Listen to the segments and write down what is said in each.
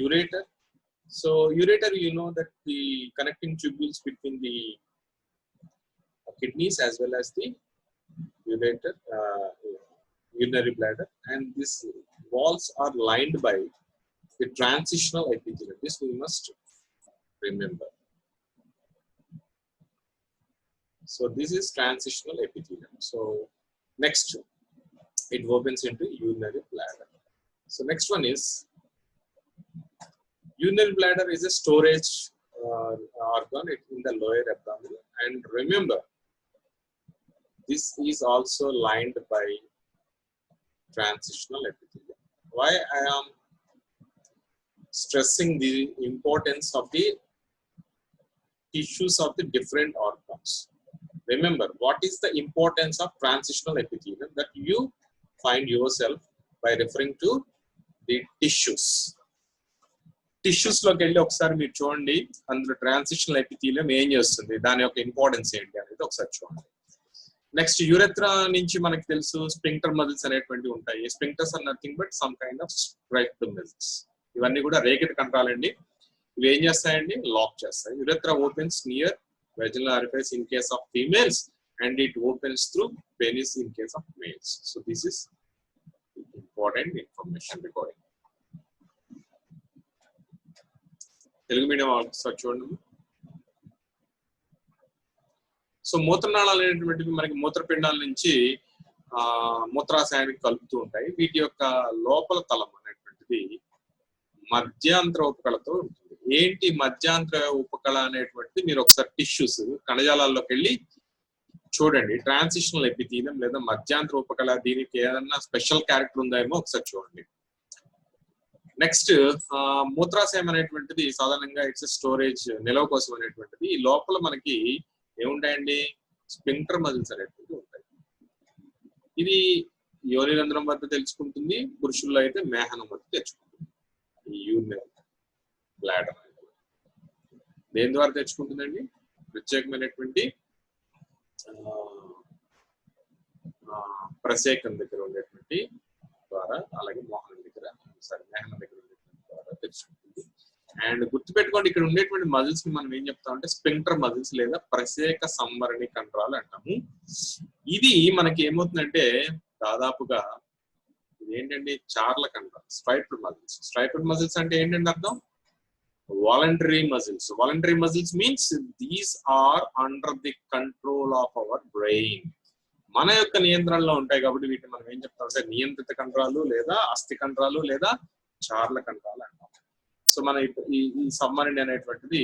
ureter. So ureter, you know that the connecting tubules between the kidneys as well as the ureter, urinary bladder, and these walls are lined by the transitional epithelium. This we must remember. So this is transitional epithelium. So next, it opens into urinary bladder. So next one is urinary bladder is a storage organ in the lower abdomen, and remember, this is also lined by transitional epithelium. Why I am stressing the importance of the tissues of the different organs? Remember, what is the importance of transitional epithelium? That you find yourself by referring to the tissues. Tissues లోకి వెళ్ళి ఒకసారి మీరు చూడండి, అందులో transitional epithelium ఏం చేస్తుంది, దాని యొక్క ఇంపార్టెన్స్ ఏంటి అనేది ఒకసారి చూడండి. నెక్స్ట్, యూరెత్రా నుంచి మనకి తెలుసు స్పింక్టర్ మజిల్స్ అనేటువంటివి ఉంటాయి. Sphincters are nothing but some kind of striked muscles. ఇవన్నీ కూడా రేకెట్ కంట్రాలండి. ఇవి ఏం చేస్తాయండి? లాక్ చేస్తాయి. Urethra opens near vaginal orifice in case of females, and it opens through penis in case of males. So this is important information recording. Telugu medium also చూడండి. So మూత్రనాళాలు అనేటువంటివి మనకి మూత్రపిండాల నుంచి మూత్రాశయానికి కలుపుతూ ఉంటాయి. వీటి యొక్క లోపల తలం అనేటువంటిది మధ్యాంతర ఉపకళతో ఉంటుంది. ఏంటి మధ్యాంతర ఉపకళ అనేటువంటిది? మీరు ఒకసారి టిష్యూస్ కణజాలాల్లోకి వెళ్ళి చూడండి. ట్రాన్సిషనల్ ఎపిథీలియం లేదా మధ్యాంతర ఉపకళ, దీనికి ఏదన్నా స్పెషల్ క్యారెక్టర్ ఉందేమో ఒకసారి చూడండి. నెక్స్ట్, మూత్రాశయం అనేటువంటిది సాధారణంగా ఇట్స్ స్టోరేజ్, నిల్వ కోసం అనేటువంటిది. ఈ లోపల మనకి ఏముంటాయండి? స్పింక్టర్ మజిల్స్ అనేటువంటివి ఉంటాయి. ఇది యోని రంధ్రం వద్ద తెలుసుకుంటుంది, పురుషుల్లో అయితే మేహనం వద్ద తెచ్చుకుంటుంది. ఈ యూరినరీ బ్లాడర్ దేని ద్వారా తెచ్చుకుంటుందండి? ప్రత్యేకమైనటువంటి ప్రసేకం దగ్గర ఉండేటువంటి ద్వారా, అలాగే మోహనం దగ్గర, మేహనం దగ్గర ఉండేటువంటి ద్వారా తెచ్చుకుంటుంది. అండ్ గుర్తుపెట్టుకోండి, ఇక్కడ ఉండేటువంటి మజిల్స్ ని మనం ఏం చెప్తామంటే స్పింక్టర్ మజిల్స్ లేదా ప్రసేక సంవరణి కండరాలు అంటాము. ఇది మనకి ఏమవుతుందంటే దాదాపుగా ఏంటండి? చార్ల కండరాలు, స్ట్రైప్డ్ మజిల్స్. స్ట్రైప్డ్ మజిల్స్ అంటే ఏంటంటే అర్థం? voluntary muscles. Voluntary muscles means these are under the control of our brain. మన యొక్క నియంత్రణలో ఉంటాయి కాబట్టి వీటిని మనం ఏం చెప్తామంటే నియంత్రిత కండరాలు లేదా అస్థి కండరాలు లేదా చార్ల కండరాలు అంటాం. సో మన ఈ సమ్మరణి అనేటువంటిది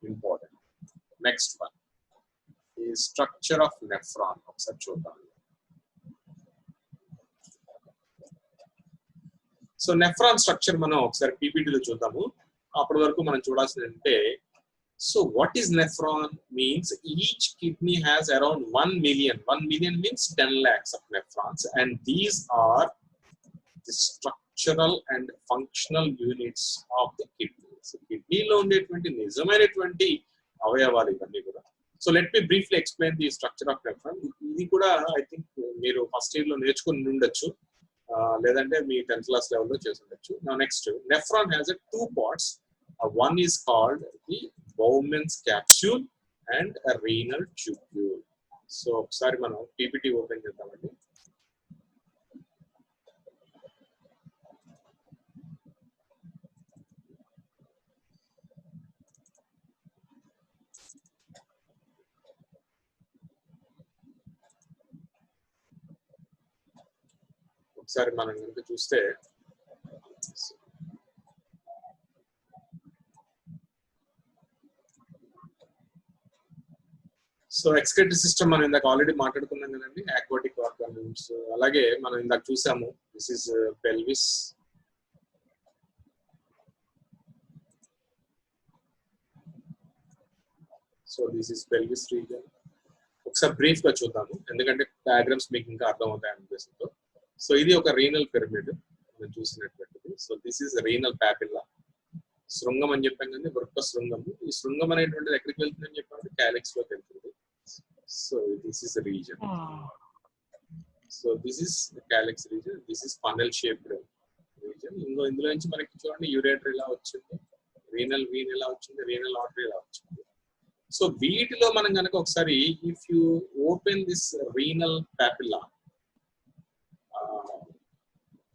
ఇంపార్టెంట్. నెక్స్ట్ వన్ ఈ స్ట్రక్చర్ ఆఫ్ నెఫ్రాన్ ఒకసారి చూద్దాం. సో నెఫ్రాన్ స్ట్రక్చర్ మనం ఒకసారి పీపీటీలో చూద్దాము. అప్పటి వరకు మనం చూడాల్సింది అంటే, so what is nephron means each kidney has around 1 million. 1 million means 10 lakhs of nephrons, and these are the structural and functional units of the kidney. So కిడ్నీలో ఉండేటువంటి నిజమైనటువంటి అవయవాలు ఇవన్నీ కూడా. So let me briefly explain the structure of nephron. ఇది కూడా I think మీరు first year లో నేర్చుకుని ఉండొచ్చు, లేదంటే మీ 10th class లెవెల్లో చేసి ఉండొచ్చు. Next, nephron has 2 parts. One is called the Bowman's capsule and a renal tubule. So ఒకసారి మనం పీపీటీ ఓపెన్ చేద్దామండి. ఒకసారి మనం కనుక చూస్తే సో ఎక్స్క్రిటరీ సిస్టమ్ మనం ఇందాక ఆల్రెడీ మాట్లాడుకున్నాం కదండి, ఆక్వాటిక్ ఆర్గాన్స్. అలాగే మనం ఇందాక చూసాము, this is pelvis. So this is pelvis reason. ఒకసారి బ్రీఫ్ గా చూద్దాము, ఎందుకంటే డయాగ్రామ్స్ మీకు ఇంకా అర్థం అవుతాయి ఉద్దేశంతో. సో ఇది ఒక రీనల్ పిరమిడ్ మనం చూసినటువంటిది. So this is renal papilla. శృంగం అని చెప్పాం కానీ వృక్క శృంగము. ఈ శృంగం అనేటువంటిది ఎక్కడికి వెళ్తుందని చెప్పామంటే క్యాలిక్స్ లోకి వెళ్తుంది. So this is a region. So this is the calyx region. This is funnel shaped region. Reason. ఇందులో నుంచి మనకి చూడండి యూరేటర్ ఇలా వచ్చింది, రీనల్ వీన్ ఇలా వచ్చింది, రీనల్ ఆర్టరీ ఇలా వచ్చింది. సో వీటిలో మనం కనుక ఒకసారి if you open this renal papilla,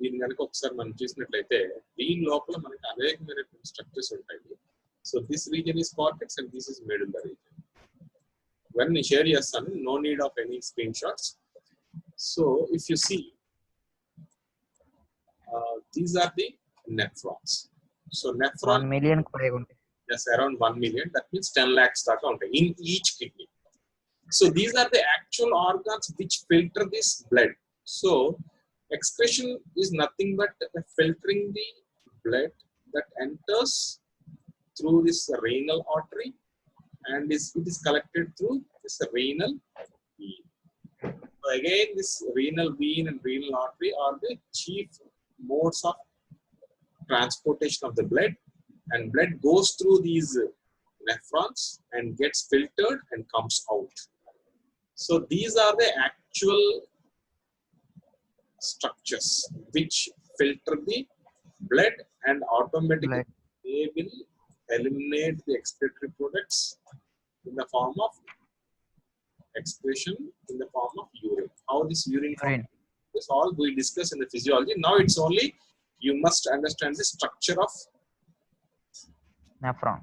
దీన్ని కనుక ఒకసారి మనం చూసినట్లయితే దీని లోపల మనకి అనేకమైన స్ట్రక్చర్స్ ఉంటాయి. So this region is cortex and this is medulla region. ఇవన్నీ షేర్ చేస్తాను, no need of any screen shots. So if you see these are the nephrons. So nephron 1 million పైగా ఉంటాయి. yes, around 1 million, that means 10 lakhs దాకా ఉంటాయి in each kidney. So these are the actual organs which filter this blood. So excretion is nothing but filtering the blood that enters through this renal artery and it is collected through this renal vein. So again, this renal vein and renal artery are the chief modes of transportation of the blood, and blood goes through these nephrons and gets filtered and comes out. So these are the actual structures which filter the blood and automatically they will eliminate the excretory products in the form of excretion, in the form of urine. How this urine is all we discuss in the physiology. Now it's only you must understand the structure of nephron.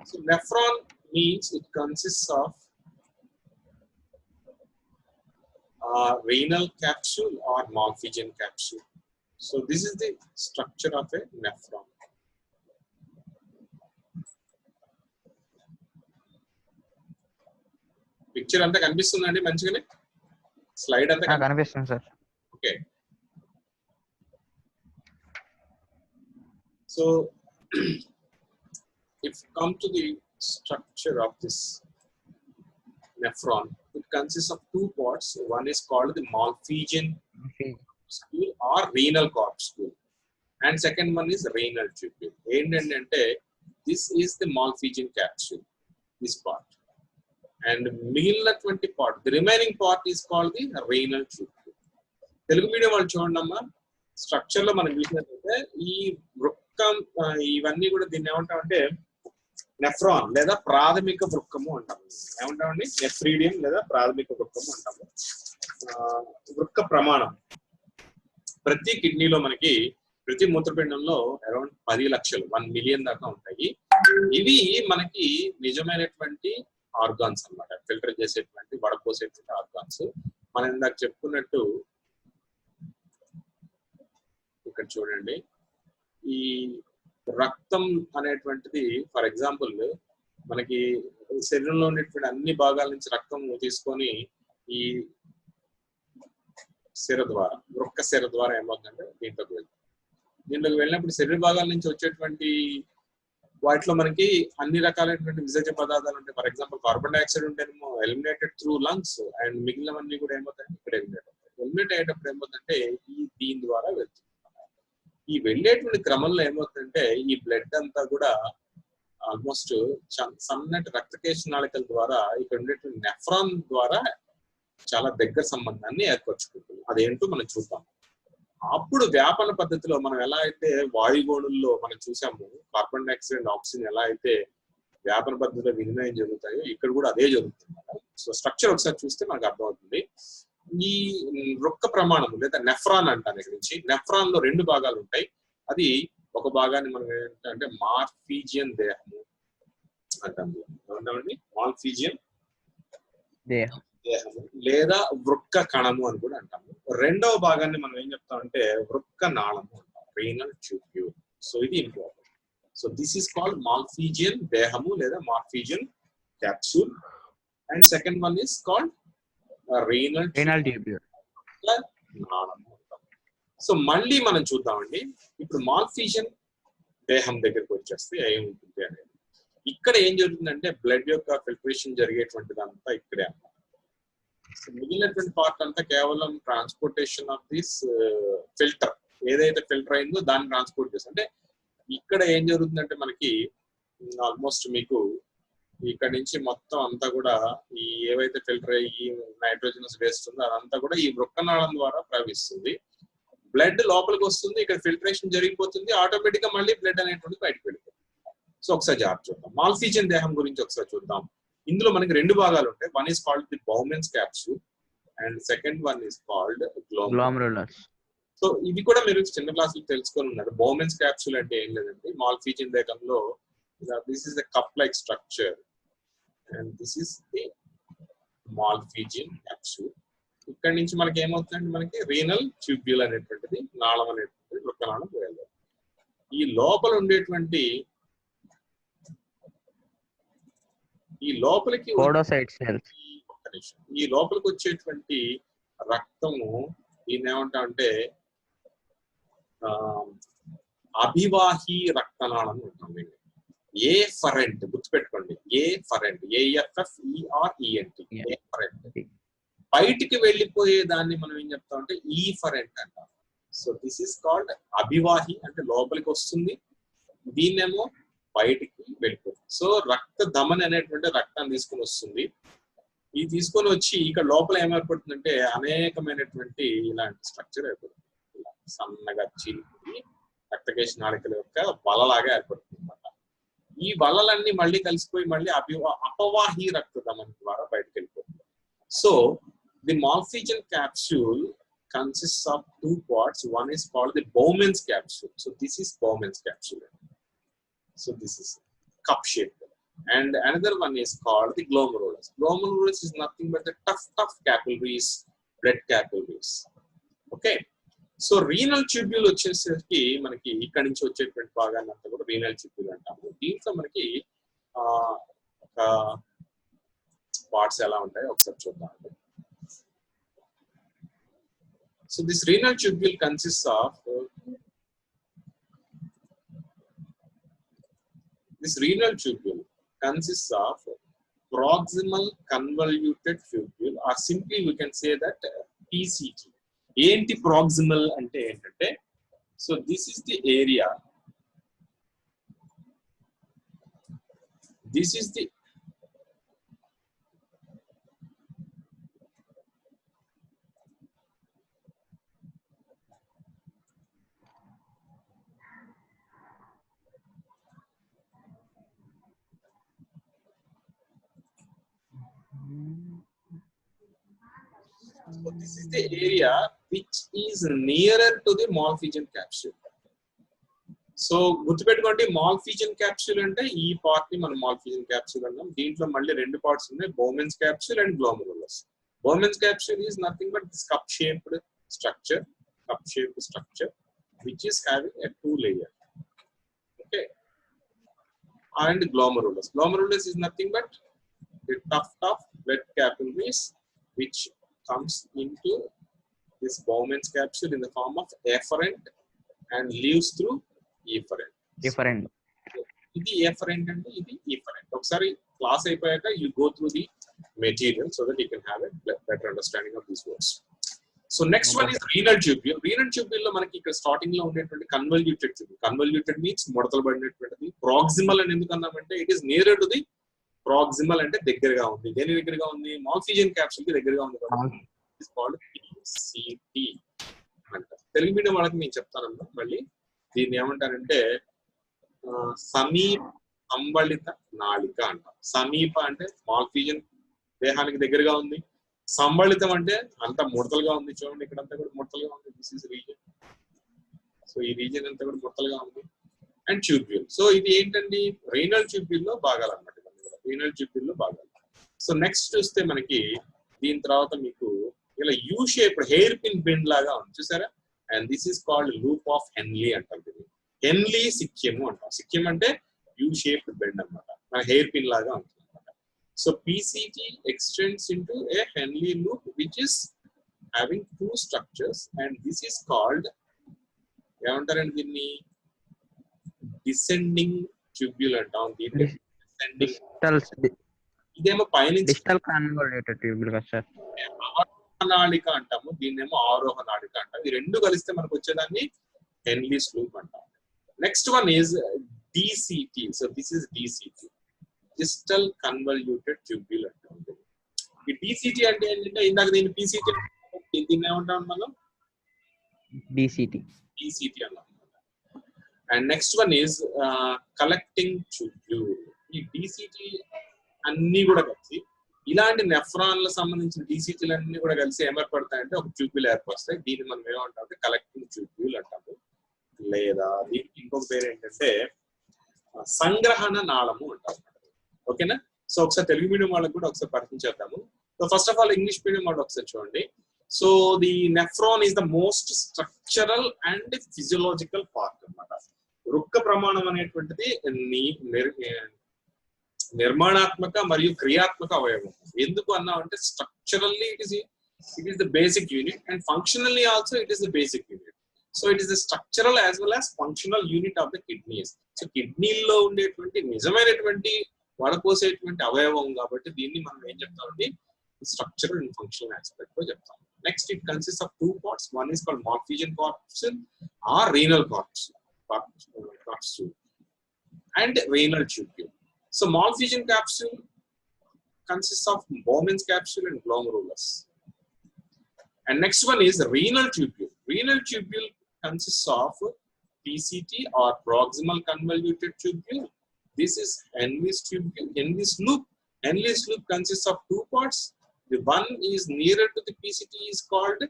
So nephron means it consists of renal capsule or Malpighian capsule. So this is the structure of a nephron. Picture anta కనిపిస్తుందండి మంచిగానే? Slide అంతా కనిపిస్తుంది sir. Okay. So if you come to the structure of this nephron, it consists of two parts. One is called the Malpighian corpuscle or renal corpuscle, and second one is renal tubule. Endante this is the Malpighian capsule, this part, and మిగిలిన 20 part, the remaining part is called the renal tubule. Telugu medium వాళ్ళు చూడండి అమ్మా, structure లో మనం చూసినట్లయితే ఈ వృక్కం ఇవన్నీ కూడా దీన్ని ఏమంటామంటే నెఫ్రాన్ లేదా ప్రాథమిక వృక్కము అంటాము. ఏమంటామండి? నెఫ్రీడియం లేదా ప్రాథమిక వృక్కము అంటాము. వృక్క ప్రమాణం ప్రతి కిడ్నీలో మనకి ప్రతి మూత్రపిండంలో అరౌండ్ 10 లక్షలు 1 మిలియన్ దాకా ఉంటాయి. ఇవి మనకి నిజమైనటువంటి ఆర్గాన్స్ అన్నమాట, ఫిల్టర్ చేసేటువంటి వడపోసేటువంటి ఆర్గాన్స్. మనం ఇందాక చెప్పుకున్నట్టు ఇక్కడ చూడండి, ఈ రక్తం అనేటువంటిది ఫర్ ఎగ్జాంపుల్ మనకి శరీరంలో ఉన్నటువంటి అన్ని భాగాల నుంచి రక్తం తీసుకొని ఈ సిర ద్వారా, వృక్క సిర ద్వారా ఏమవుతుందంటే దీంట్లోకి వెళ్తుంది. దీంట్లోకి వెళ్ళినప్పుడు శరీర భాగాల నుంచి వచ్చేటువంటి వాటిలో మనకి అన్ని రకాలైనటువంటి విసర్జ పదార్థాలు ఉంటాయి. ఫర్ ఎగ్జాంపుల్ కార్బన్ డైఆక్సైడ్ ఉంటేనేమో ఎలిమినేటెడ్ త్రూ లంగ్స్, అండ్ మిగిలినవన్నీ కూడా ఏమవుతాయి ఇక్కడ ఎలిమినేట్ అవుతాయి. ఎలిమినేట్ అయ్యేటప్పుడు ఏమవుతుందంటే దీని ద్వారా వెళ్తుంది. ఈ వెళ్ళేటువంటి క్రమంలో ఏమవుతుందంటే ఈ బ్లడ్ అంతా కూడా ఆల్మోస్ట్ సన్నటి రక్తకేశ నాళికల ద్వారా ఇక్కడ ఉండేటువంటి నెఫ్రాన్ ద్వారా చాలా దగ్గర సంబంధాన్ని ఏర్పరచుకుంటుంది. అదేంటో మనం చూద్దాం. అప్పుడు వ్యాపన పద్ధతిలో మనం ఎలా అయితే వాయుగోణుల్లో మనం చూసాము కార్బన్ డైఆక్సైడ్ ఆక్సిజన్ ఎలా అయితే వ్యాపన పద్ధతిలో వినిమయం జరుగుతాయో ఇక్కడ కూడా అదే జరుగుతుంది. సో స్ట్రక్చర్ ఒకసారి చూస్తే మనకు అర్థమవుతుంది. ఈ వృక్క ప్రమాణము లేదా నెఫ్రాన్ అంటాను. ఇక్కడ నుంచి నెఫ్రాన్ లో 2 భాగాలు ఉంటాయి. అది ఒక భాగాన్ని మనం ఏంటంటే మార్ఫీజియన్ దేహము అంటాము. ఏమంటామండి? మార్ఫీజియన్ దేహము లేదా వృక్క కణము అని కూడా అంటాము. రెండవ భాగాన్ని మనం ఏం చెప్తామంటే వృక్క నాళము అంటాం, రీనల్ ట్యూబ్యూల్. సో ఇది important. So this is called Malpighian దేహము లేదా Malpighian capsule, and second one is called renal tubule. So మళ్ళీ మనం చూద్దామండి. ఇప్పుడు మాల్ఫీజియన్ దేహం దగ్గరికి వచ్చేస్తే ఏముంటుంది అనేది, ఇక్కడ ఏం జరుగుతుందంటే బ్లడ్ యొక్క ఫిల్టరేషన్ జరిగేటువంటిదంతా ఇక్కడే అన్నమాట. మిగిలినటువంటి పార్ట్ అంతా కేవలం ట్రాన్స్పోర్టేషన్ ఆఫ్ దిస్ ఫిల్టర్, ఏదైతే ఫిల్టర్ అయిందో దాన్ని ట్రాన్స్పోర్ట్ చేస్తుంది. అంటే ఇక్కడ ఏం జరుగుతుందంటే మనకి ఆల్మోస్ట్ మీకు ఇక్కడ నుంచి మొత్తం అంతా కూడా ఈ ఏవైతే ఫిల్టర్ అయ్యి నైట్రోజనస్ వేస్ట్ ఉందో అదంతా కూడా ఈ వృక్కనాళం ద్వారా ప్రవహిస్తుంది. బ్లడ్ లోపలికి వస్తుంది, ఇక్కడ ఫిల్టరేషన్ జరిగిపోతుంది, ఆటోమేటిక్ గా మళ్ళీ బ్లడ్ అనేటువంటి బయటకు వెళ్ళిపోతుంది. సో ఒకసారి జాగ్రత్త చూద్దాం. మాల్ఫీజియన్ దేహం గురించి ఒకసారి చూద్దాం. ఇందులో మనకి రెండు భాగాలు ఉంటాయి. One is called the Bowman's capsule and second one is called glomerulus. So ఇది కూడా మీరు చిన్న క్లాసులు తెలుసుకొని ఉన్నారు. బౌమెన్స్ క్యాప్సూల్ అంటే ఏం లేదండి, మాల్ఫీజియన్ దేహంలో this is the cup like structure and this is the Malpighian capsule. ఇక్కడ నుంచి మనకి ఏమవుతుందంటే మనకి రీనల్ ట్యూబ్యూల్ అనేటువంటిది, నాళం అనేటువంటిది, వృక్కనాళం పోయాలి. ఈ లోపల ఉండేటువంటి ఈ లోపలికి ఈ లోపలికి వచ్చేటువంటి రక్తము దీన్ని ఏమంటాం అంటే అభివాహి రక్తనాళం ఉంటుంది. ఏ ఫరెంట్ గుర్తుపెట్టుకోండి, ఏ ఫరెంట్, AFFERENT, ఏ ఫరెంట్. బయటికి వెళ్ళిపోయే దాన్ని మనం ఏం చెప్తాం అంటే ఈ ఫరెంట్ అంటాం. సో దిస్ ఈస్ కాల్డ్ అభివాహి, అంటే లోపలికి వస్తుంది, దీన్నేమో బయటికి వెళ్ళిపోతుంది. సో రక్త ధమని అనేటువంటి రక్తాన్ని తీసుకొని వస్తుంది. ఇది తీసుకొని వచ్చి ఇక్కడ లోపల ఏమైపోతుందంటే అనేకమైనటువంటి ఇలాంటి స్ట్రక్చర్ ఏర్పడుతుంది. సన్నగా చీలిపోయి రక్తకేశ నాళికల యొక్క వలలాగా ఏర్పడుతుంది అనమాట. ఈ వలలన్నీ మళ్ళీ కలిసిపోయి మళ్ళీ అపవాహి రక్త ధమని ద్వారా బయటకు వెళ్ళిపోతుంది. So the Malpighian capsule consists of two parts. One is called the Bowman's capsule. So this is Bowman's capsule. So this is cup shaped. And another one is called the glomerulus. Glomerulus is nothing but the tough capillaries, blood capillaries. Okay. So renal tubule వచ్చేసరికి మనకి ఇక్కడ నుంచి వచ్చేటువంటి భాగాన్ని అంతా కూడా renal tubule అంటాము. దీంట్లో మనకి ఒక పార్ట్స్ ఎలా ఉంటాయో ఒకసారి చూద్దాం. So this renal tubule consists of proximal convoluted tubule, or simply we can say that PCT. ఏంటి proximal అంటే ఏంటంటే, so this is the area, this is the So this is the area which is nearer to the Malpighian capsule. So గుర్తుపెట్టుకోండి, Malpighian capsule అంటే ఈ part ని మనం Malpighian capsule అన్నాం. దీంట్లో మళ్ళీ రెండు పార్ట్స్ ఉన్నాయి, Bowman's capsule and glomerulus. Bowman's capsule is nothing but this cup shaped structure which is having a two layer. Okay. And glomerulus is nothing but the tough blood capillaries which comes into this Bowman's capsule in the form of afferent and leaves through efferent. ఇది afferent and ఇది efferent. ఒకసారి class అయిపోయాక you go through the material so that you can have a better understanding of these words. So next one is renal tubule. Renal tubule లో మనకి ఇక్కడ starting లో ఉండేటువంటి convoluted tubule. Convoluted means ముడతలు పడినటువంటిది. Proximal అని ఎందుకు అన్నామంటే it is nearer to the proximal అంటే దగ్గరగా ఉంది. దేని దగ్గరగా ఉంది? మాల్ఫీజియన్ క్యాప్సూల్ కి దగ్గరగా ఉంది. ఇట్స్ కాల్డ్ PCT అంటారు. తెలుగు మీడియం వాళ్ళకి నేను చెప్తానమ్మా మళ్ళీ. దీన్ని ఏమంటారంటే సమీప సంబళిత నాళిక అంటాం. సమీప అంటే మాల్ఫీజియన్ దేహానికి దగ్గరగా ఉంది. సంబళితం అంటే అంత ముడతలుగా ఉంది. చూడండి ఇక్కడంతా కూడా ముడతలుగా ఉంది. This is region. సో ఈ రీజియన్ అంతా కూడా ముడతలుగా ఉంది. And tubule. సో ఇది ఏంటండి? రీనల్ ట్యూబ్యూల్ లో భాగాలు అన్నమాట. రీనల్ ట్యూబ్యూల్ లో భాగాలు. సో నెక్స్ట్ చూస్తే మనకి దీని తర్వాత మీకు ఇలా U shape hair pin bend లాగా ఉంది చూసారా. And this is called loop of హెన్లీ అంటాం. హెన్లీ సిక్కిము అంటాం. సిక్కిం అంటే యూ షేప్ బెండ్ అన్నమాట, మన హెయిర్ పిన్ లాగా ఉంటుంది అన్నమాట. So PCT extends into a Henle loop which is having two structures and this is called ఏమంటారండి దీన్ని? డిసెండింగ్ ట్యూబ్యూల్ అంటాం. దీన్ని ఇదేమో పైనుంచి డిస్టల్ కన్వల్యూటెడ్ ట్యూబ్యూల్ కదా సార్. ఆరోహణ నాళిక అంటాము, దీన్నేమో ఆరోహణ నాళిక అంటాం. ఈ రెండు కలిస్తే మనకు వచ్చేదాన్ని హెన్లీస్ లూప్ అంటాం. Next one is DCT. So this is DCT. Digital convoluted tubule అంటాం. ఈ డిసిటి అంటే ఏంటంటే ఇందాక దీన్ని పీసీటీ, దీన్ని ఏమంటాం మనం? డిసిటి అన్నాం. And next one is collecting tubule. ఈ డిసిటి అన్ని కూడా కలిసి ఇలాంటి నెఫ్రాన్ల సంబంధించిన డిసిటీలు అన్ని కూడా కలిసి ఏర్పడతాయంటే ఒక ట్యూబ్యూల్ ఏర్పడతాయి. దీన్ని మనం ఏమంటాం? కలెక్టింగ్ ట్యూబ్యూల్ అంటాము. లేదా దీనికి ఇంకొక పేరు ఏంటంటే సంగ్రహణ నాళము అంటాం. ఓకేనా? సో ఒకసారి తెలుగు మీడియం వాళ్ళకి కూడా ఒకసారి పరిచయం చేద్దాము. So first of all English medium వాళ్ళు ఒకసారి చూడండి. So the nephron is the most structural and physiological part అన్నమాట. వృక్క ప్రమాణం అనేటువంటిది నిర్మాణాత్మక మరియు క్రియాత్మక అవయవం. ఎందుకు అన్నా అంటే structurally it is the basic unit and functionally also it is the basic unit. So it is the structural as well as functional unit of the kidneys. So కిడ్నీలో ఉండేటువంటి నిజమైనటువంటి వడపోసేటువంటి అవయవం కాబట్టి దీన్ని మనం ఏం చెప్తామండి? స్ట్రక్చరల్ అండ్ ఫంక్షనల్ ఆస్పెక్ట్ లో చెప్తాం. Next it consist of 2 parts. One is called Malpighian capsule or renal capsule and renal tubule. So Malpighian capsule consists of Bowman's capsule and glomerulus. And next one is renal tubule. Renal tubule consists of PCT or proximal convoluted tubule. This is Henle's tubule, Henle's loop. Henle's loop consists of 2 parts. The one is nearer to the PCT is called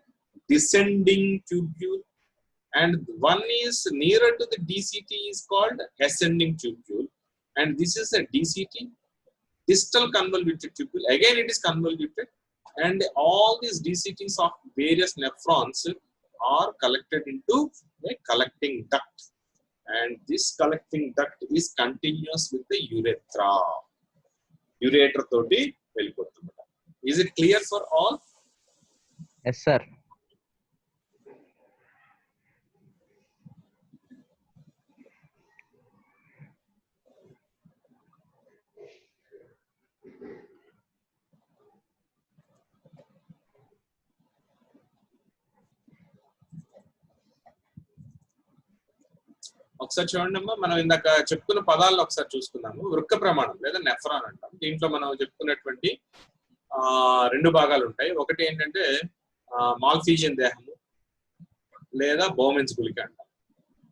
descending tubule, and one is nearer to the DCT is called ascending tubule. And this is a DCT, distal convoluted tubule. Again, it is convoluted, and all these DCTs of various nephrons are collected into a collecting duct, and this collecting duct is continuous with the urethra. Ureter toti velipotundata. Is it clear for all? Yes, sir. ఒకసారి చూడండి అమ్మా, మనం ఇందాక చెప్పుకున్న పదాలను ఒకసారి చూసుకుందాము. వృక్క ప్రమాణం లేదా నెఫ్రాన్ అంటాం. దీంట్లో మనం చెప్పుకున్నటువంటి 2 భాగాలు ఉంటాయి. ఒకటి ఏంటంటే మాల్ఫీజియన్ దేహము లేదా బౌమెన్స్ గుళిక అంటాం.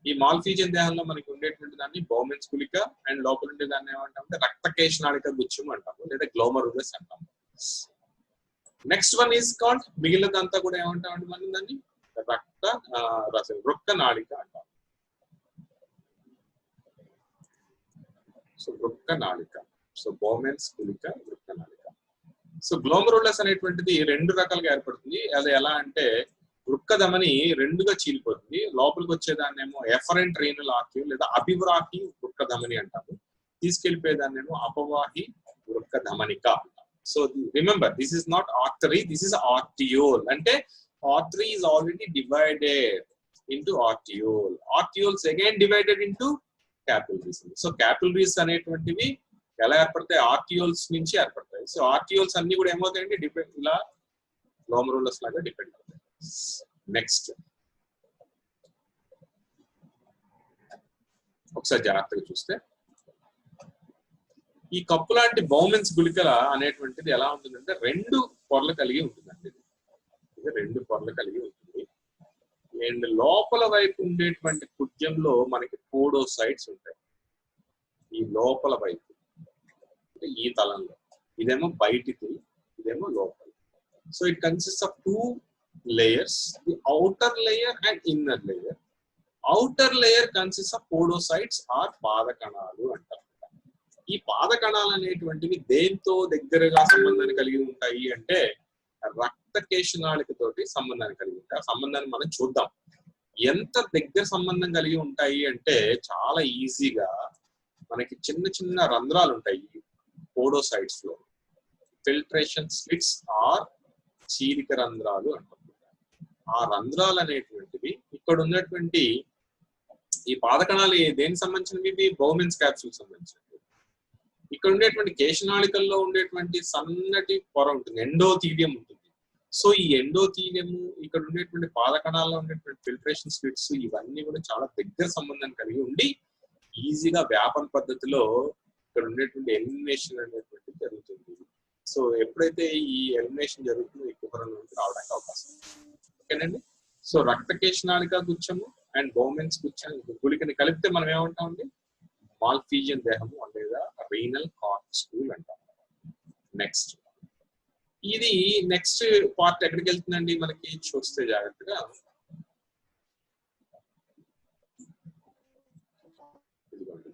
ఈ మాల్ఫీజియన్ దేహంలో మనకి ఉండేటువంటి దాన్ని బౌమెన్స్ గుళిక, అండ్ లోపల ఉండే దాన్ని ఏమంటామంటే రక్తకేశనాళిక గుచ్ఛం అంటాము లేదా గ్లోమరులస్ అంటాము. నెక్స్ట్ వన్ ఈజ్ కాల్డ్, మిగిలినదంతా కూడా ఏమంటామండి మనం దాన్ని వృక్క నాళిక అంటాం. సో వృక్క నాళిక, సో బౌమెన్స్ గుళిక, వృక్క నాళిక. సో గ్లోమరులస్ అనేటువంటిది 2 రకాలుగా ఏర్పడుతుంది. అది ఎలా అంటే వృక్క ధమని 2గా చీలిపోతుంది. లోపలికి వచ్చేదాన్నేమో ఎఫరెంట్ రీనల్ ఆర్టరీ లేదా అభివ్రాహి వృక్క ధమని అంటాము. తీసుకెళ్లిపోయేదాన్నేమో అపవాహి వృక్క ధమనిక అంటాం. So remember, this is not artery, this is arteriole. అంటే artery is already divided into arteriole. Arterioles again divided into capillaries. So capillaries అనేటువంటివి ఎలా ఏర్పడతాయి? ఆర్టియోల్స్ నుంచి ఏర్పడతాయి. సో ఆర్టియోల్స్ అన్ని కూడా ఏమవుతాయండి? డిపెండ్ ఇలా గ్లోమరులస్ లాగా డిపెండ్ అవుతాయి. నెక్స్ట్ ఒకసారి జాగ్రత్తగా చూస్తే ఈ కప్పు లాంటి బౌమెన్స్ గుళికల అనేటువంటిది ఎలా ఉంటుందంటే 2 పొరలు కలిగి ఉంటుందండి. ఇది 2 పొరలు కలిగి ఉంటుంది. అండ్ లోపల వైపు ఉండేటువంటి కుడ్యంలో మనకి పోడోసైట్స్ ఉంటాయి. ఈ లోపల వైపు ఈ తలంలో, ఇదేమో బయటికి, ఇదేమో లోపల. So it consist of 2 layers, the outer layer and inner layer. Outer layer consists of podocytes or పాదకణాలు అంటారు. ఈ పాదకణాలు అనేటువంటివి దేంతో దగ్గరగా సంబంధాన్ని కలిగి ఉంటాయి అంటే రక్తకేశనాళికతోటి సంబంధాన్ని కలిగి ఉంటాయి. ఆ సంబంధాన్ని మనం చూద్దాం. ఎంత దగ్గర సంబంధం కలిగి ఉంటాయి అంటే చాలా ఈజీగా మనకి చిన్న చిన్న రంధ్రాలు ఉంటాయి పోడోసైట్స్ లో. ఫిల్ట్రేషన్ స్లిట్స్ ఆర్ చీలిక రంధ్రాలు అంటారు. ఆ రంధ్రాలు అనేటువంటివి ఇక్కడ ఉన్నటువంటి ఈ పాదకణాలు దేనికి సంబంధించినవి? బౌమెన్స్ క్యాప్సూల్ సంబంధించినవి. ఇక్కడ ఉండేటువంటి కేశనాళికల్లో ఉండేటువంటి సన్నటి పొర ఉంటుంది, ఎండోథీలియం ఉంటుంది. సో ఈ ఎండోథీలియం, ఇక్కడ ఉండేటువంటి పాదకణాల్లో ఉండేటువంటి ఫిల్ట్రేషన్ స్లిట్స్, ఇవన్నీ కూడా చాలా దగ్గర సంబంధాన్ని కలిగి ఉండి ఈజీగా వ్యాపన పద్ధతిలో ఇక్కడ ఉండేటువంటి ఎలిమినేషన్ అనేటువంటి జరుగుతుంది. సో ఎప్పుడైతే ఈ ఎలిమినేషన్ జరుగుతుందో ఈ కుహరంలోకి రావడానికి అవకాశం ఉంది. ఓకేనండి. సో రక్తకేశనాళిక గుచ్చము అండ్ బౌమెన్స్ గుళికని కలిపితే మనం ఏమంటామండి? మాల్ఫీజియన్ దేహము లేదా రీనల్ కార్పస్క్యూల్ అంటాం. నెక్స్ట్ ఇది నెక్స్ట్ పార్ట్ ఎక్కడికి వెళ్తుందండి మనకి చూస్తే జాగ్రత్తగా.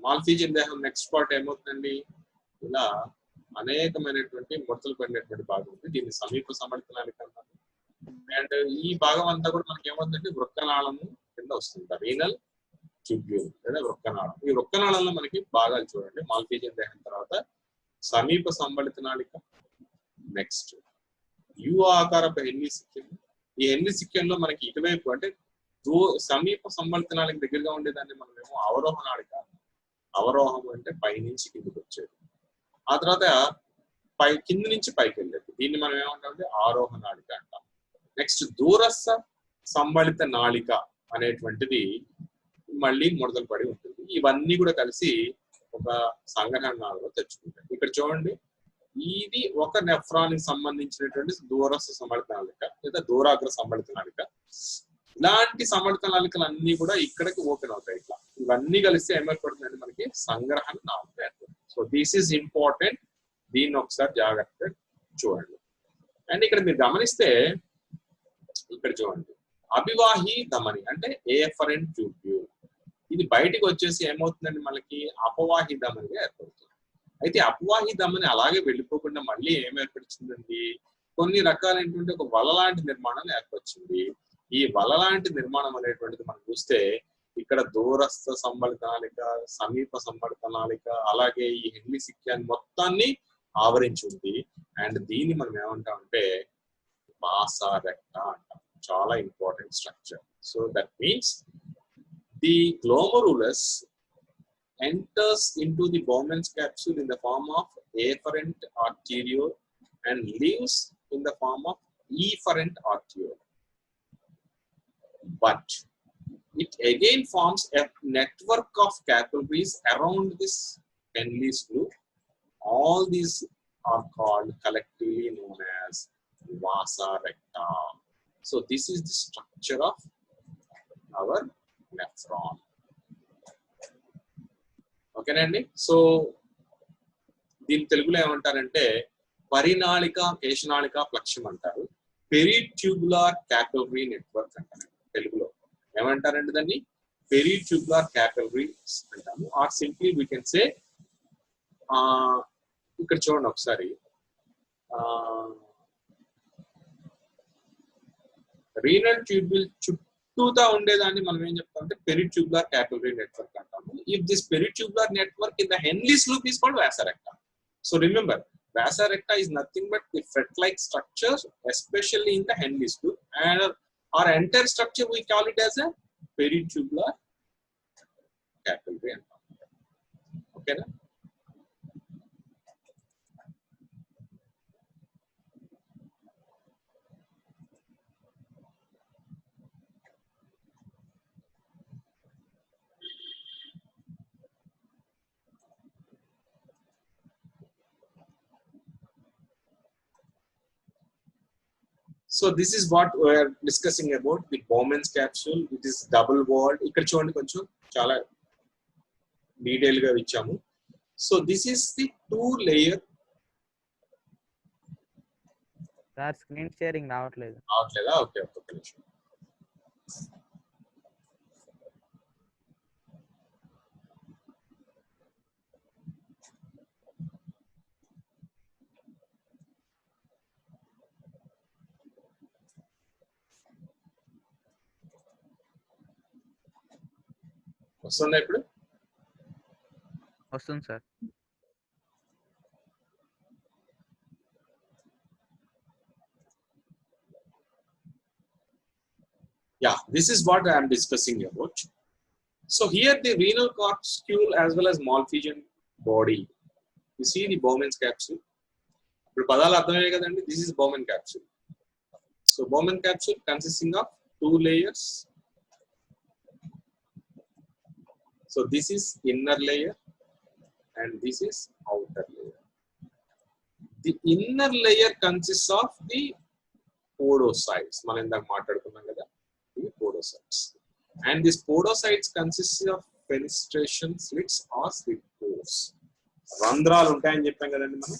మాల్ఫీజియన్ దేహం నెక్స్ట్ పార్ట్ ఏమవుతుందండి? ఇలా అనేకమైనటువంటి ముడతలు పడినటువంటి భాగం ఉంది. దీన్ని సమీప సమర్థ నాళిక అంటారు. అండ్ ఈ భాగం అంతా కూడా మనకి ఏమవుతుందంటే వృక్కనాళము కింద వస్తుంది. రీనల్ ట్యూబ్యూల్ లేదా వృక్కనాళం. ఈ వృక్కనాళంలో మనకి భాగాలు చూడండి. మాల్ఫీజియన్ దేహం తర్వాత సమీప సంబళిత నాళిక, నెక్స్ట్ యు ఆకారపు హెన్రీ సిక్యం. ఈ హెన్రీ సిక్యంలో మనకి ఇటువైపు అంటే సమీప సంబళిత నాళిక దగ్గరగా ఉండేదాన్ని మనమేమో అవరోహ నాళిక. అవరోహం అంటే పైనుంచి కిందకి వచ్చేది. ఆ తర్వాత కింద నుంచి పైకి వెళ్ళేది. దీన్ని మనం ఏమంటామంటే ఆరోహ నాళిక అంటాం. నెక్స్ట్ దూరస్థ సంబళిత నాళిక అనేటువంటిది మళ్ళీ ముడతలు పడి ఉంటుంది. ఇవన్నీ కూడా కలిసి ఒక సంగ్రహణలో తెచ్చుకుంటాయి. ఇక్కడ చూడండి, ఇది ఒక నెఫ్రాన్కి సంబంధించినటువంటి దూరస్థ సంబళిత నాళిక లేదా దూరాగ్ర సంబళిత నాళిక. ఇలాంటి సంబళిత నాళికలు అన్ని కూడా ఇక్కడికి ఓపెన్ అవుతాయి. ఇట్లా ఇవన్నీ కలిస్తే ఏమైపోతుందంటే మనకి సంగ్రహణ నాళిక ఏర్పడుతుంది. So this is important. దీన్ని ఒకసారి జాగ్రత్తగా చూడండి. అండ్ ఇక్కడ మీరు గమనిస్తే ఇక్కడ చూడండి, అభివాహి ధమని అంటే ఏఫరెంట్ ట్యూబ్యూల్. ఇది బయటికి వచ్చేసి ఏమవుతుందండి మనకి అపవాహి ధమనిగా ఏర్పడుతుంది. అయితే అపవాహి ధమని అలాగే వెళ్ళిపోకుండా మళ్ళీ ఏం ఏర్పడుతుందండి? కొన్ని రకాలైనటువంటి ఒక వల లాంటి నిర్మాణం ఏర్పడుతుంది. ఈ వల లాంటి నిర్మాణం అనేటువంటిది మనం చూస్తే ఇక్కడ దూరస్థ సంబళిత నాళిక, సమీప సంబళిత నాళిక, అలాగే ఈ హెన్రీ సిక్యాన్ని మొత్తాన్ని ఆవరించి ఉంది. అండ్ దీన్ని మనం ఏమంటామంటే వాసా రెక్ట అంటాం. చాలా important structure. So that means the glomerulus enters into the Bowman's capsule in the form of afferent arteriole and leaves in the form of efferent arteriole. But it again forms a network of capillaries around this Henle's loop. All these are called collectively known as vasa recta. So this is the structure of our nephron. ఓకేనండి. So దీని తెలుగులో ఏమంటారంటే పరినాళిక కేశనాళిక ప్లక్ష్యం అంటారు. పెరిట్యూబులార్ capillary network అంటారు. తెలుగులో ఏమంటారండి దాన్ని? Peritubular capillaries అంటాము. Or simply we can say, ఇక్కడ చూడండి ఒకసారి, రీనల్ ట్యూబ్యూల్ చుట్టూతా ఉండేదాన్ని మనం ఏం చెప్తామంటే పెరిట్యూబులార్ క్యాపిలరీ నెట్వర్క్ అంటాము. If this peritubular network in the Henle's loop is called vasa recta. So remember, vasa recta is nothing but the fret-like structures, especially in the Henle's loop, and our entire structure we call it as a peritubular capillary. Okay, na? So this is what we are discussing about the Bowman's capsule. It is double walled. ఇక్కడ చూడండి కొంచెం చాలా detail గా ఇచ్చాము. So this is the 2-layer. Sir screen sharing రావట్లేదా? Okay ఒక్క నిమిషం. వస్తుందా ఇప్పుడు? వస్తుంది sir. Yeah, this is what I am discussing about. So here the renal corpuscle as well as Malpighian body. You see the Bowman's capsule. ఇప్పుడు పదాలు అర్థమయ్యాయి కదండి. This is Bowman capsule. So Bowman capsule consisting of 2 layers. So this is inner layer and this is outer layer. The inner layer consists of the podocytes. మనం ఇందాక మాట్లాడుకున్నాం కదా, ఇవి podocytes. And these podocytes consist of fenestration slits or slit pores. రంధ్రాలు ఉంటాయని చెప్పాం కదండి మనం.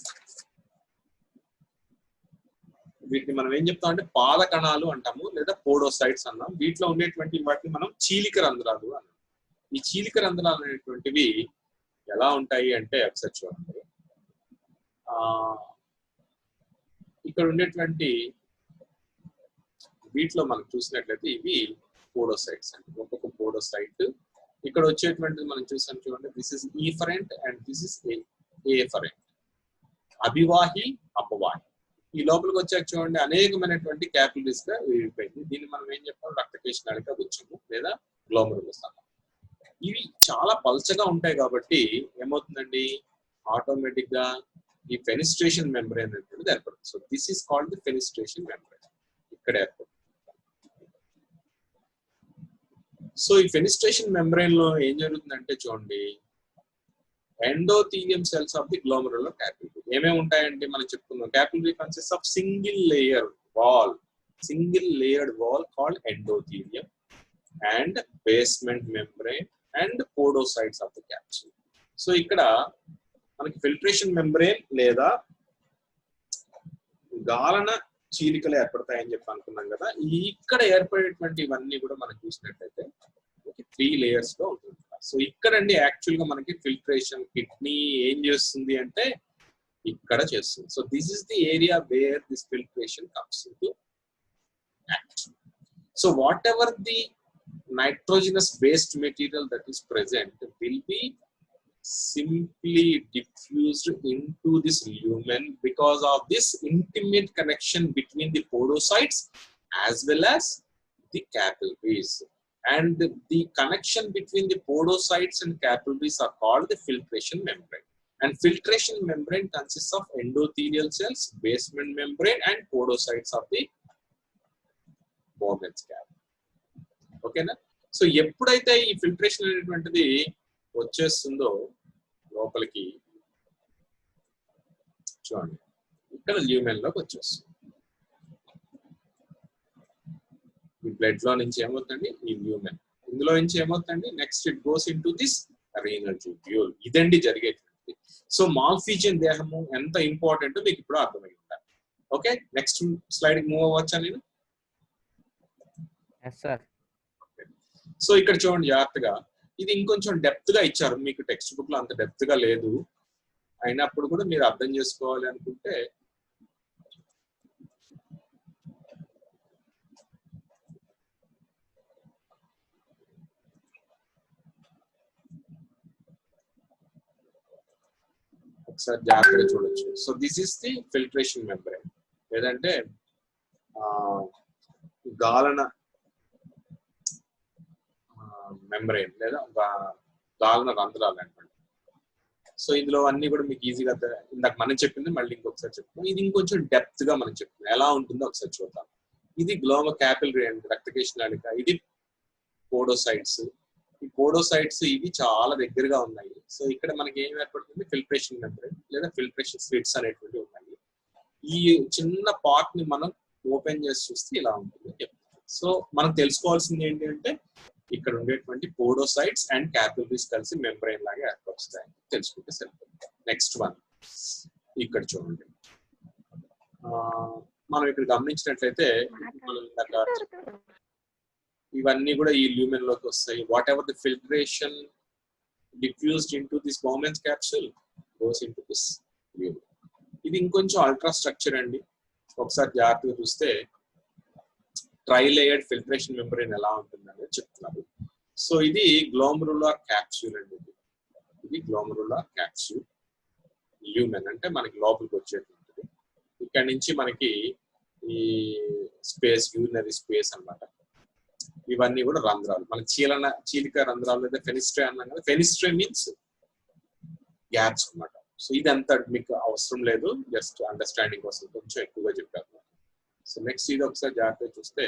వీటిని మనం ఏం చెప్తాం అంటే పాద కణాలు అంటాము లేదా పోడోసైట్స్ అన్నాం. వీటిలో ఉండేటువంటి వాటిని మనం చీలిక రంధ్రాలు అన్నాం. ఈ చీలిక రంధ్రాలు అనేటువంటివి ఎలా ఉంటాయి అంటే ఒకసారి చూడండి. ఇక్కడ ఉండేటువంటి వీటిలో మనం చూసినట్లయితే ఇవి పోడోసైట్స్ అండి. ఒక్కొక్క పోడోసైట్ ఇక్కడ వచ్చేటువంటిది మనం చూసాం చూడండి. This is efferent and this is afferent. అభివాహి అపవాహి. ఈ లోపలికి వచ్చాక చూడండి అనేకమైనటువంటి క్యాపిలరీస్ గా విడిపోయింది. దీన్ని మనం ఏం చెప్తాం రక్తకేశనాళిక గుచ్చము లేదా గ్లోమరులస్ అన్నాం. ఇవి చాలా పల్చగా ఉంటాయి కాబట్టి ఏమవుతుందండి ఆటోమేటిక్ గా ఈ ఫెనిస్ట్రేషన్ మెంబ్రేన్ అనేది ఏర్పడుతుంది. So this is called the fenestration membrane. ఇక్కడ ఏర్పడుతుంది. సో ఈ ఫెనిస్ట్రేషన్ మెంబ్రేన్ లో ఏం జరుగుతుందంటే చూడండి endothelium cells of the glomerular capillary ఏమేమి ఉంటాయంటే మనం చెప్పుకున్నాం. Capillary consist of single layered wall called endothelium and basement membrane and podocytes of the capsule. So ఇక్కడ మనకి ఫిల్ట్రేషన్ మెంబ్రేన్ లేదా గాలన చీలికలు ఏర్పడతాయని చెప్పి అనుకున్నాం కదా. ఇక్కడ ఏర్పడేటువంటి ఇవన్నీ కూడా మనం చూసినట్లయితే 3 లేయర్స్ లో ఉంటుంది. సో ఇక్కడండి యాక్చువల్ గా మనకి ఫిల్ట్రేషన్ కిడ్నీ ఏం చేస్తుంది అంటే ఇక్కడ చేస్తుంది. So this is the area where this filtration comes into act. So what ever the nitrogenous waste material that is present will be simply diffused into this lumen because of this intimate connection between the podocytes as well as the capillaries. And the connection between the podocytes and capillaries are called the filtration membrane. And filtration membrane consists of endothelial cells, basement membrane and podocytes of the Bowman's cap. ఓకేనా. So ఎప్పుడైతే ఈ filtration అనేటువంటిది వచ్చేస్తుందో లోపలికి చూడండి ఇక్కడ lumen లోకి వచ్చేస్తుంది. ఈ బ్లడ్ లో నుంచి ఏమవుతుంది ఈ ల్యూమెన్, ఇందులో నుంచి ఏమవుతుంది next it goes in to this renal tubule. ఇదండి జరిగేటువంటిది. సో మాల్ఫీజియన్ దేహము ఎంత ఇంపార్టెంట్ మీకు ఇప్పుడు అర్థమై ఉంటారు. ఓకే, నెక్స్ట్ స్లైడ్ మూవ్ అవ్వచ్చా నేను? సో ఇక్కడ చూడండి జాగ్రత్తగా, ఇది ఇంకొంచెం డెప్త్ గా ఇచ్చారు. మీకు టెక్స్ట్ బుక్ లో అంత డెప్త్ గా లేదు, అయినప్పుడు కూడా మీరు అర్థం చేసుకోవాలి అనుకుంటే ఒకసారి జాగ్రత్తగా చూడొచ్చు. So this is the filtration membrane, లేదంటే గాలన మెంబ్రేన్ లేదా గాలన రంధ్రాలు అనమాట. సో ఇందులో అన్ని కూడా మీకు ఈజీగా ఇందాక మనం చెప్పింది మళ్ళీ ఇంకొకసారి చెప్తాం. ఇది ఇంకొంచెం డెప్త్ గా మనం చెప్తాం, ఎలా ఉంటుందో ఒకసారి చూద్దాం. ఇది గ్లోమ క్యాపిలరీ అండ్ రక్తకేశనాళిక, ఇది పోడోసైట్స్. ఈ పోడోసైట్స్ ఇవి చాలా దగ్గరగా ఉన్నాయి. సో ఇక్కడ మనకి ఏం ఏర్పడుతుంది ఫిల్ట్రేషన్ మెంబ్రేన్ లేదా ఫిల్ట్రేషన్ స్లిట్స్ అనేటువంటివి ఉన్నాయి. ఈ చిన్న పార్ట్ ని మనం ఓపెన్ చేసి చూస్తే ఇలా ఉంటుంది చెప్తాం. సో మనం తెలుసుకోవాల్సింది ఏంటి అంటే ఇక్కడ ఉండేటువంటి పోడోసైట్స్ అండ్ క్యాపిలరీస్ కలిసి మెంబ్రెయిన్ లాగా ఏర్పరుస్తాయి తెలుసుకుంటే సరిపోతుంది. నెక్స్ట్ వన్ ఇక్కడ చూడండి, మనం ఇక్కడ గమనించినట్లయితే ఇవన్నీ కూడా ఈ ల్యూమెన్ లోకి వస్తాయి. What ever the filtration diffused into this Bowman's capsule goes into this lumen. ఇది ఇంకొంచెం అల్ట్రా స్ట్రక్చర్ అండి. ఒకసారి జాగ్రత్తగా చూస్తే ట్రైలేయర్డ్ ఫిల్ట్రేషన్ మెంబ్రేన్ ఎలా ఉంటుంది అనేది చెప్తున్నారు. సో ఇది గ్లోమరులార్ క్యాప్సూల్ అండి. ఇది గ్లోమరులార్ క్యాప్సూల్ ల్యూమెన్ అంటే మనకి లోపలికి వచ్చేటువంటిది. ఇక్కడ నుంచి మనకి ఈ స్పేస్ యూరినరీ స్పేస్ అన్నమాట. ఇవన్నీ కూడా రంధ్రాలు, మనకి చీలిక రంధ్రాలు లేదా ఫెనిస్ట్రే అన్నాం కదా. ఫెనిస్ట్రే మీన్స్ గ్యాప్స్ అన్నమాట. సో ఇది అంతా మీకు అవసరం లేదు, జస్ట్ అండర్స్టాండింగ్ కోసం కొంచెం ఎక్కువగా చెప్పారు. సో నెక్స్ట్ ఇది ఒకసారి జాగ్రత్తగా చూస్తే,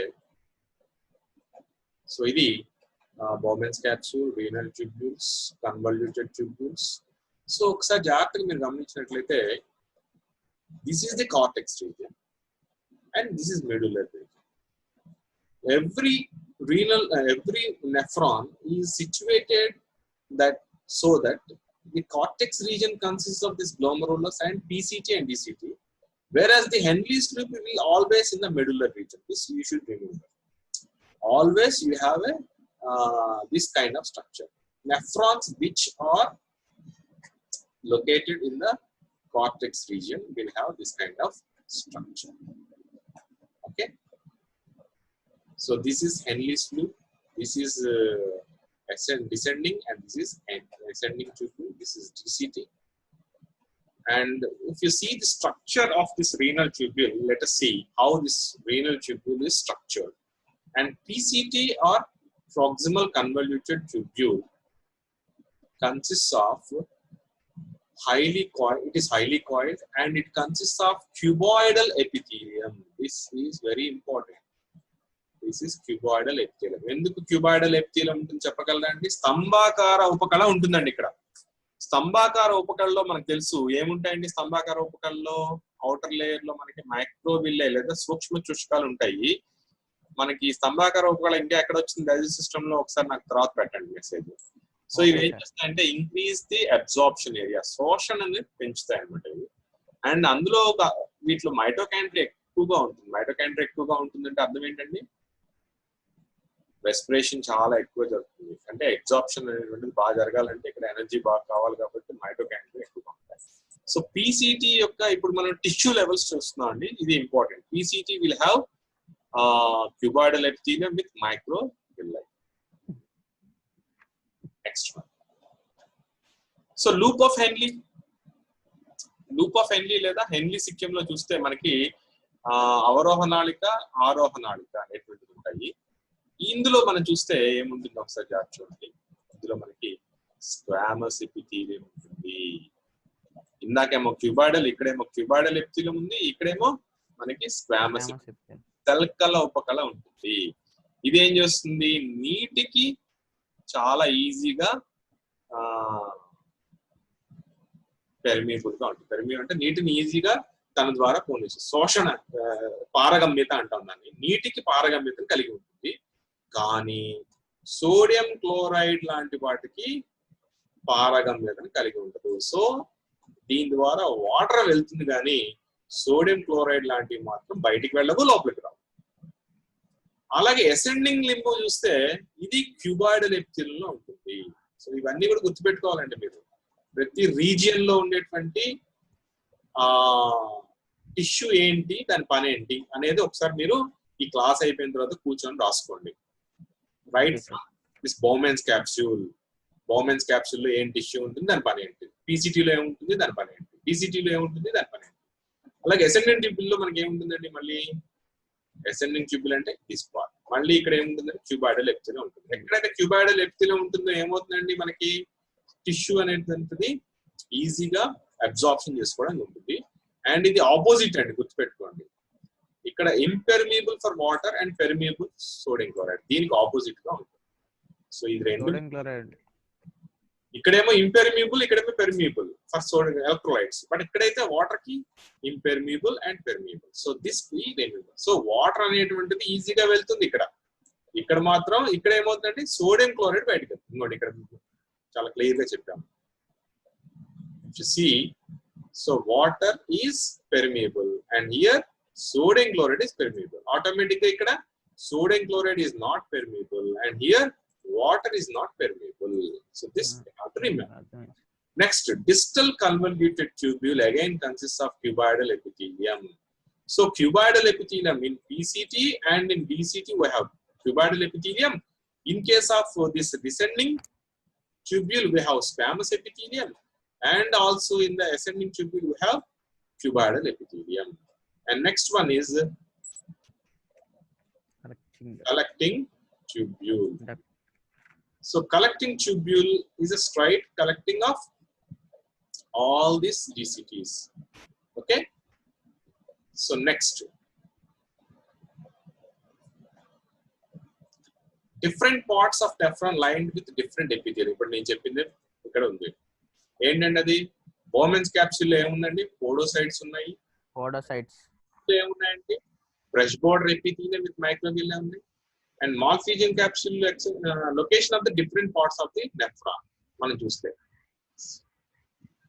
సో ఇది Bowman's capsule, renal tubules, convoluted tubules. So ఒకసారి జాగ్రత్తగా మీరు గమనించినట్లయితే this is the cortex region and this is medullar region. Every every nephron is situated that so that the cortex region consists of this glomerulus and PCT and DCT, whereas the Henle's loop will always in the medullary region. This you should remember. Always you have a this kind of structure. Nephrons which are located in the cortex region will have this kind of structure. Okay. So this is Henle's loop. This is descending, and this is ascending tubule. This is DCT. And if you see the structure of this renal tubule, let us see how this renal tubule is structured. And PCT or proximal convoluted tubule consists of highly coiled. It is highly coiled, and it consists of cuboidal epithelium. This is very important. This is cuboidal epithelium. ఎందుకు cuboidal epithelium ఉంటుందని చెప్పగలరండి? స్తంభాకార ఉపకళ ఉంటుందండి ఇక్కడ. స్తంభాకార ఉపకళలో మనకు తెలుసు ఏముంటాయండి స్తంభాకార ఉపకళలో? Outer layer లో మనకి మైక్రోవిల్లే లేదా సూక్ష్మ చూషకాలు ఉంటాయి. మనకి స్తంభాకార ఉపకళ ఇంకా ఎక్కడ వచ్చింది డైజెస్ట్ సిస్టమ్ లో ఒకసారి నాకు తర్వాత పెట్టండి మెసేజ్. సో ఇవి ఏం చేస్తాయంటే ఇంక్రీజ్ ది అబ్జార్ప్షన్ ఏరియా, శోషణ అనేది పెంచుతాయి అనమాట ఇవి. అండ్ అందులో వీటిలో మైటోకాండ్రియా ఎక్కువగా ఉంటుంది. మైటోకాండ్రియా ఎక్కువగా ఉంటుందంటే అర్థం ఏంటండి? రెస్పిరేషన్ చాలా ఎక్కువ జరుగుతుంది. అంటే ఎగ్జార్ప్షన్ అనేటువంటిది బాగా జరగాలంటే ఇక్కడ ఎనర్జీ బాగా కావాలి కాబట్టి మైటోకాండ్రియా ఎక్కువగా ఉంటాయి. సో పీసీటీ యొక్క ఇప్పుడు మనం టిష్యూ లెవెల్స్ చూస్తున్నాం అండి, ఇది important. PCT will have cuboidal epithelium with microvilli. Next one. So loop of Henle లేదా హెన్లీ సిక్యంలో చూస్తే మనకి అవరోహనాళిక ఆరోహనాళిక అనేటువంటివి ఉంటాయి. ఇందులో మనం చూస్తే ఏముంటుంది ఒకసారి జాగ్రత్త చూడండి. ఇందులో మనకి స్క్వామస్ ఎపిథీలియం ఉంటుంది. ఇందాకేమో క్యూబాయిడల్, ఇక్కడేమో క్యూబాయిడల్ ఎపిథీలియం ఉంది, ఇక్కడేమో మనకి స్క్వామస్ తెల్కల ఉపకళ ఉంటుంది. ఇదేం చేస్తుంది? నీటికి చాలా ఈజీగా పెర్మియబుల్ గా ఉంటుంది. పెర్మియబుల్ అంటే నీటిని ఈజీగా తన ద్వారా పోనిస్తుంది. శోషణ పారగమ్యత అంటాం దాన్ని. నీటికి పారగమ్యతను కలిగి ఉంటుంది. కానీ సోడియం క్లోరైడ్ లాంటి వాటికి పారగమ్యతను కలిగి ఉండదు. సో దీని ద్వారా వాటర్ వెళ్తుంది కానీ సోడియం క్లోరైడ్ లాంటివి మాత్రం బయటికి వెళ్ళవు, లోపలికి రావు. అలాగే అసెండింగ్ లింబో చూస్తే ఇది క్యూబాయిడల్ ఎపిథీలియం లో ఉంటుంది. సో ఇవన్నీ కూడా గుర్తుపెట్టుకోవాలండి మీరు. ప్రతి రీజియన్ లో ఉండేటువంటి టిష్యూ ఏంటి, దాని పని ఏంటి అనేది ఒకసారి మీరు ఈ క్లాస్ అయిపోయిన తర్వాత కూర్చొని రాసుకోండి. Right, this Bowman's capsule, Bowman's capsule లో ఏం టిష్యూ ఉంటుంది, దాని పని ఏంటి, పీసీటీలో ఏముంటుంది, దాని పని ఏంటి, పీసీటీలో ఏముంటుంది, దాని పని ఏంటి. అలాగే అసెండింగ్ ట్యూబుల్ లో మనకి ఏముంటుందండి? మళ్ళీ అసెండింగ్ ట్యూబుల్ అంటే దిస్ పార్ట్. మళ్ళీ ఇక్కడ ఏముంటుందండి? క్యూబాయిడల్ ఎపిథీలియం ఉంటుంది. ఎక్కడైతే క్యూబాయిడల్ ఎపిథీలియం ఉంటుందో ఏమవుతుందండి? మనకి టిష్యూ అనేది ఈజీగా అబ్జార్ప్షన్ చేసుకోవడానికి ఉంటుంది. అండ్ ఇది ఆపోజిట్ అండి, గుర్తుపెట్టుకోండి. ఇక్కడ impermeable for water and permeable sodium chloride, దీనికి ఆపోజిట్ గా ఉంటుంది. సో ఇది రెండు. ఇక్కడేమో ఇంపెర్మియబుల్, ఇక్కడేమో permeable for sodium electrolytes. But ఇక్కడైతే వాటర్ కి impermeable and permeable. So this remember. So water అనేటువంటిది ఈజీగా వెళ్తుంది ఇక్కడ. ఇక్కడ మాత్రం ఇక్కడ ఏమవుతుందంటే సోడియం క్లోరైడ్ బయటకు వెళ్తుంది. ఇంకోటి ఇక్కడ చాలా క్లియర్ గా చెప్పాము. See, so water is permeable and here sodium chloride is permeable. Automatically ikkada sodium chloride is not permeable and here water is not permeable. So this have to remember. Next, distal convoluted tubule again consists of cuboidal epithelium. So cuboidal epithelium in PCT and in DCT we have cuboidal epithelium. In case of this descending tubule we have squamous epithelium. And also in the ascending tubule we have cuboidal epithelium. And next one is collecting tubule. So collecting tubule is a straight collecting of all these DCTs. Okay. So next, different parts of nephron lined with different epithelium. But నేను చెప్పింది ఇక్కడ ఉంది. ఏంటండి అది? బోమెన్స్ capsule ఏముందండి? పోడోసైట్స్ ఉన్నాయి. పోడోసైట్స్ ఏమున్నాయండి? Brush border epithelium with మైక్రోవిల్లా ఉంది. And Malpighian capsule location of the different parts of the nephron మనం చూస్తే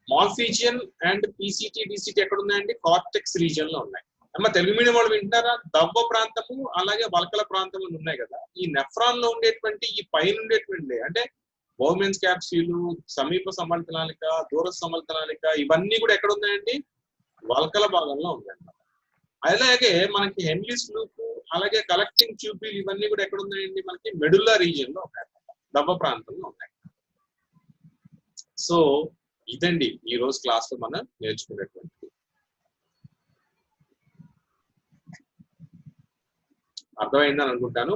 మాల్ఫీజియన్ అండ్ పీసీటీ డిసిటీ ఎక్కడ ఉన్నాయండి? కార్టెక్స్ రీజియన్ లో ఉన్నాయి. అమ్మ తెలుగు మీడియం వాళ్ళు వింటారా? దవ్వ ప్రాంతము అలాగే వల్కల ప్రాంతంలో ఉన్నాయి కదా. ఈ నెఫ్రాన్ లో ఉండేటువంటి ఈ పైన ఉండేటువంటి అంటే బోమెన్స్ క్యాప్సూల్, సమీప సమర్థనాలిక, దూర సమర్థనాలిక ఇవన్నీ కూడా ఎక్కడ ఉన్నాయండి? వల్కల భాగంలో ఉన్నాయన్నమాట. అలాగే మనకి హెన్లీస్ లూప్ అలాగే కలెక్టింగ్ ట్యూబిల్ ఇవన్నీ కూడా ఎక్కడ ఉన్నాయండి? మనకి మెడుల్లా రీజియన్ లో ఉన్నాయన్నమాట, దవ్వ ప్రాంతంలో ఉన్నాయి. సో ఇదండి ఈ రోజు క్లాస్ లో మనం నేర్చుకునేటువంటిది. అర్థమైందని అనుకుంటాను.